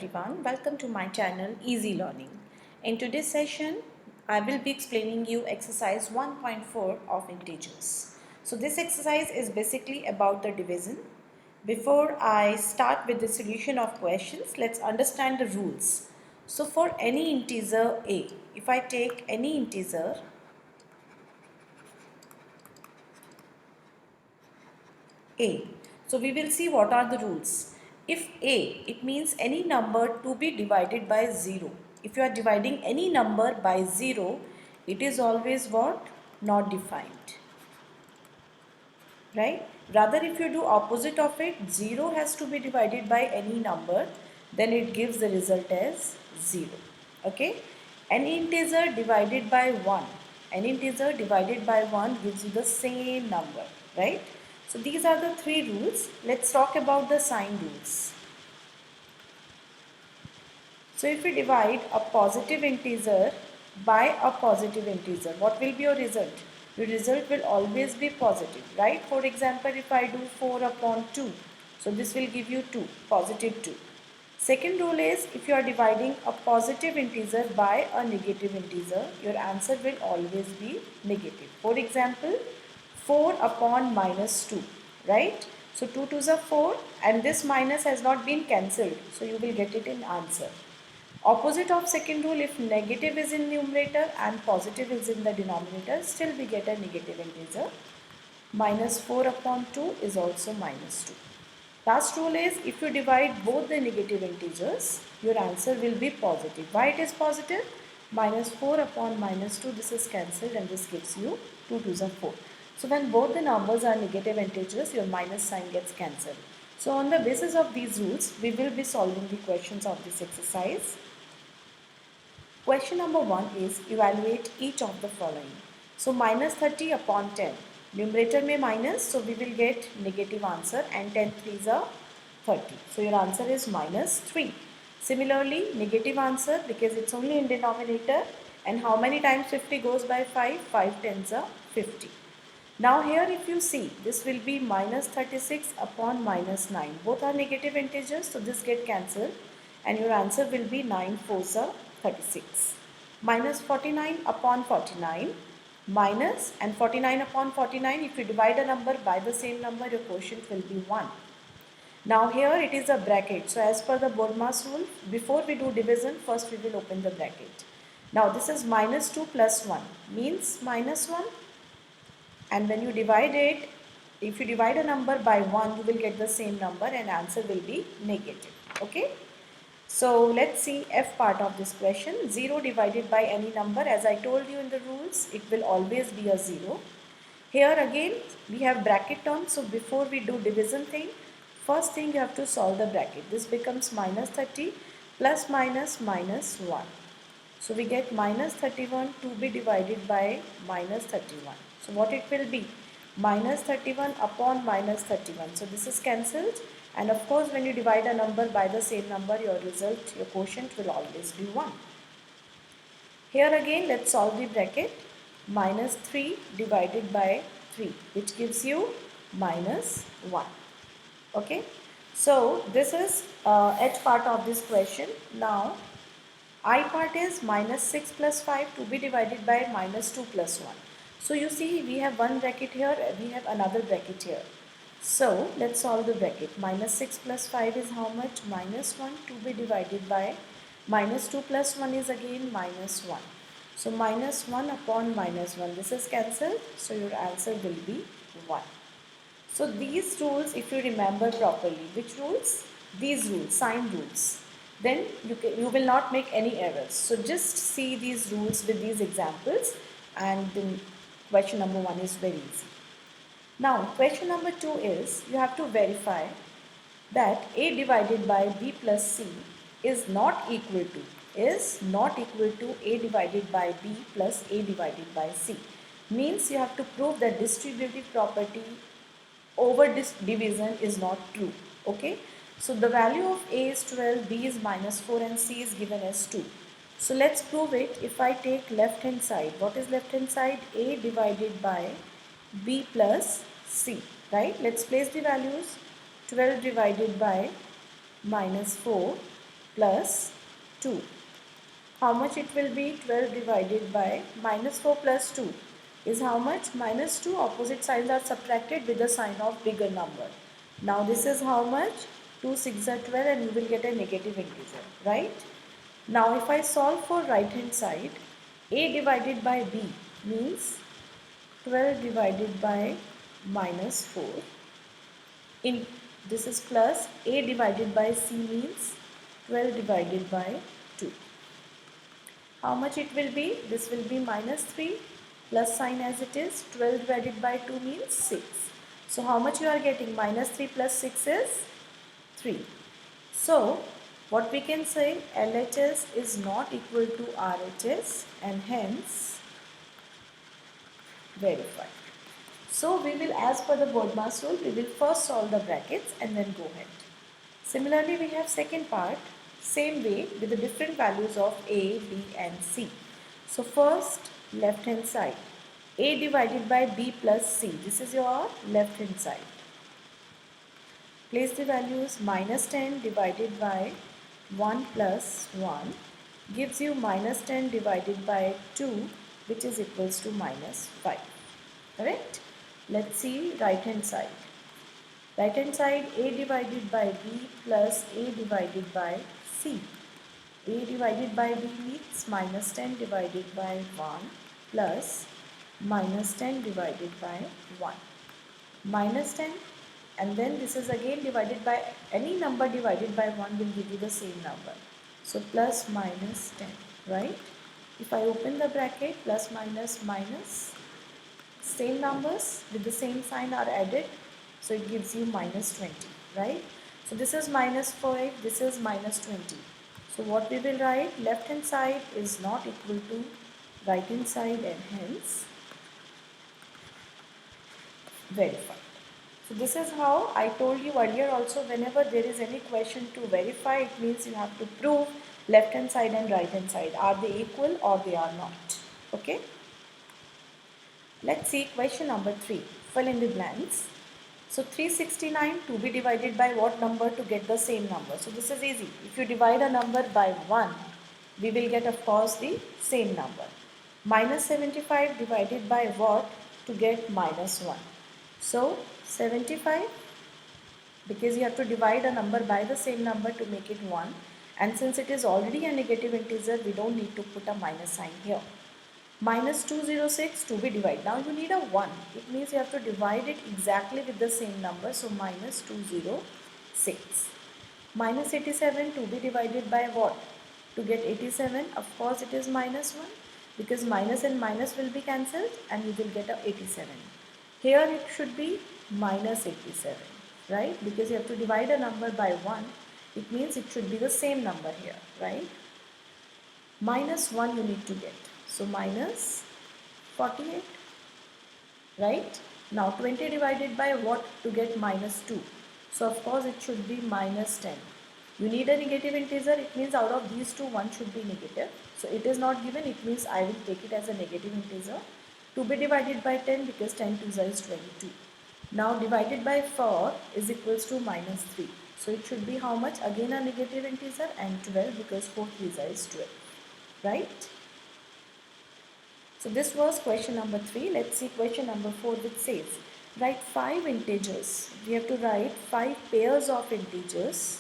everyone, welcome to my channel Easy Learning. In today's session, I will be explaining you exercise 1.4 of integers. So this exercise is basically about the division. Before I start with the solution of questions, let's understand the rules. So for any integer a, if I take any integer a. So we will see what are the rules. If a, it means any number to be divided by 0. If you are dividing any number by 0, it is always what? Not defined. Right? Rather, if you do opposite of it, 0 has to be divided by any number, then it gives the result as 0. Okay? An integer divided by 1. An integer divided by 1 gives you the same number. Right? So these are the three rules. Let's talk about the sign rules. So if we divide a positive integer by a positive integer, what will be your result? Your result will always be positive, right? For example, if I do 4 upon 2, so this will give you 2, positive 2. Second rule is, if you are dividing a positive integer by a negative integer, your answer will always be negative. For example, 4 upon minus 2, right? So 2 2s are 4 and this minus has not been cancelled. So you will get it in answer. Opposite of second rule, if negative is in numerator and positive is in the denominator, still we get a negative integer. Minus 4 upon 2 is also minus 2. Last rule is, if you divide both the negative integers, your answer will be positive. Why it is positive? Minus 4 upon minus 2, this is cancelled and this gives you 2 2s are 4. So when both the numbers are negative integers, your minus sign gets cancelled. So on the basis of these rules, we will be solving the questions of this exercise. Question number 1 is, evaluate each of the following. So minus 30 upon 10. Numerator में minus, so we will get negative answer, and 10 3s are 30. So your answer is minus 3. Similarly, negative answer because it's only in denominator, and how many times 50 goes by 5? 5 10s are 50. Now here if you see, this will be minus 36 upon minus 9. Both are negative integers, so this get cancelled and your answer will be 9 4s are 36. Minus 49 upon 49 minus, and 49 upon 49, if you divide a number by the same number, your quotient will be 1. Now here it is a bracket. So as per the BODMAS rule, before we do division, first we will open the bracket. Now this is minus 2 plus 1 means minus 1. And when you divide it, if you divide a number by 1, you will get the same number and answer will be negative. Okay. So let's see F part of this question. 0 divided by any number, as I told you in the rules, it will always be a 0. Here again we have bracket term. So before we do division thing, first thing you have to solve the bracket. This becomes minus 30 plus minus minus 1. So we get minus 31 to be divided by minus 31. So what it will be? Minus 31 upon minus 31. So this is cancelled. And of course, when you divide a number by the same number, your result, your quotient will always be 1. Here again, let's solve the bracket. Minus 3 divided by 3, which gives you minus 1. Okay. So this is H part of this question. Now, I part is minus 6 plus 5 to be divided by minus 2 plus 1. So you see, we have one bracket here, we have another bracket here. So let's solve the bracket. Minus 6 plus 5 is how much? Minus 1 to be divided by minus 2 plus 1 is again minus 1. So minus 1 upon minus 1. This is cancelled. So your answer will be 1. So these rules, if you remember properly, which rules? These rules, sign rules. Then you will not make any errors. So just see these rules with these examples, and then question number 1 is very easy. Now question number 2 is, you have to verify that a divided by b plus c is not equal to a divided by b plus a divided by c. Means you have to prove that distributive property over this division is not true. Okay. So the value of a is 12, b is minus 4 and c is given as 2. So let's prove it. If I take left hand side, what is left hand side? A divided by b plus c, right? Let's place the values. 12 divided by minus 4 plus 2. How much it will be? 12 divided by minus 4 plus 2 is how much? Minus 2. Opposite signs are subtracted with the sign of bigger number. Now this is how much? 2 6 are 12 and you will get a negative integer, right? Now if I solve for right hand side, a divided by b means 12 divided by minus 4. In this is plus a divided by c means 12 divided by 2. How much it will be? This will be minus 3 plus sign as it is. 12 divided by 2 means 6. So how much you are getting? Minus 3 plus 6 is 3. So what we can say, LHS is not equal to RHS and hence verify. So we will, as per the BODMAS rule, we will first solve the brackets and then go ahead. Similarly, we have second part, same way with the different values of A, B and C. So first left hand side, A divided by B plus C. This is your left hand side. Place the values. Minus 10 divided by 1 plus 1 gives you minus 10 divided by 2, which is equals to minus 5. Correct? Let's see right hand side. Right hand side, A divided by B plus A divided by C. A divided by B means minus 10 divided by 1 plus minus 10 divided by 1. Minus 10 and then this is again divided by any number divided by 1 will give you the same number. So plus minus 10, right? If I open the bracket, plus minus minus, same numbers with the same sign are added. So it gives you minus 20, right? So this is minus 5, this is minus 20. So what we will write, left hand side is not equal to right hand side and hence verify. So this is how I told you earlier also, whenever there is any question to verify, it means you have to prove left hand side and right hand side. Are they equal or they are not? Okay. Let's see question number 3. Fill in the blanks. So 369 to be divided by what number to get the same number? So this is easy. If you divide a number by 1, we will get of course the same number. Minus 75 divided by what to get minus 1? So 75, because you have to divide a number by the same number to make it 1, and since it is already a negative integer, we don't need to put a minus sign here. Minus 206 to be divided. Now you need a 1. It means you have to divide it exactly with the same number. So minus 206. Minus 87 to be divided by what? To get 87, of course it is minus 1. Because minus and minus will be cancelled and you will get a 87. Here it should be minus 87. Right? Because you have to divide a number by 1. It means it should be the same number here. Right? Minus 1 you need to get. So minus 48, right? Now 20 divided by what to get minus 2? So of course it should be minus 10. You need a negative integer, it means out of these two, one should be negative. So it is not given, it means I will take it as a negative integer. To be divided by 10 because 10 to is 22. Now divided by 4 is equals to minus 3. So it should be how much? Again a negative integer and 12 because 4 3 is 12, right? So this was question number 3. Let's see question number 4, which says, write 5 integers. We have to write 5 pairs of integers.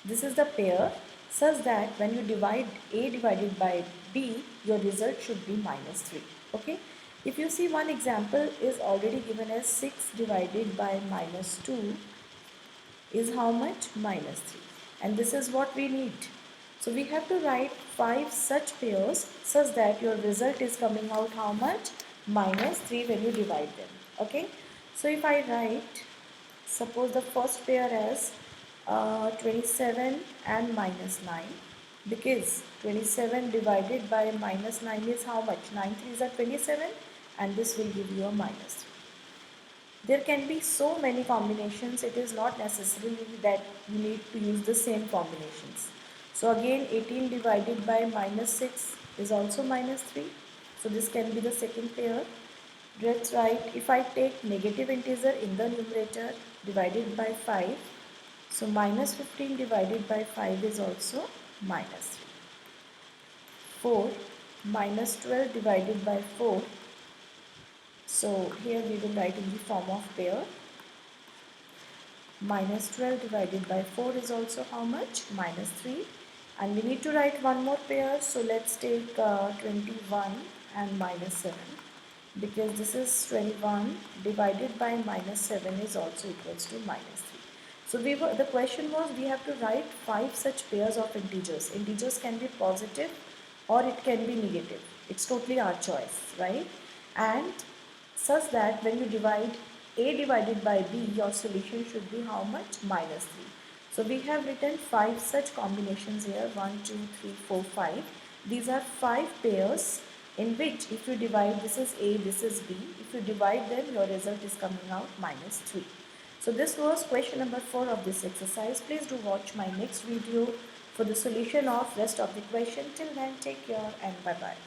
This is the pair such that when you divide A divided by B, your result should be minus 3. Okay. If you see, one example is already given as 6 divided by minus 2 is how much? Minus 3. And this is what we need. So we have to write 5 such pairs such that your result is coming out how much? Minus 3 when you divide them. Okay. So if I write, suppose the first pair as 27 and minus 9, because 27 divided by minus 9 is how much? 9 3s are 27 and this will give you a minus 3. There can be so many combinations. It is not necessarily that you need to use the same combinations. So again 18 divided by minus 6 is also minus 3. So this can be the second pair. Let's write, if I take negative integer in the numerator divided by 5. So minus 15 divided by 5 is also minus 3. 4 minus 12 divided by 4. So here we will write in the form of pair. Minus 12 divided by 4 is also how much? Minus 3. And we need to write one more pair. So let's take 21 and minus 7. Because this is 21 divided by minus 7 is also equals to minus 3. So the question was we have to write 5 such pairs of integers. Integers can be positive or it can be negative. It's totally our choice, right? And such that when you divide a divided by b, your solution should be how much? Minus 3. So we have written 5 such combinations here, 1, 2, 3, 4, 5. These are 5 pairs in which if you divide, this is a, this is b, if you divide them, your result is coming out minus 3. So this was question number 4 of this exercise. Please do watch my next video for the solution of rest of the question. Till then, take care and bye-bye.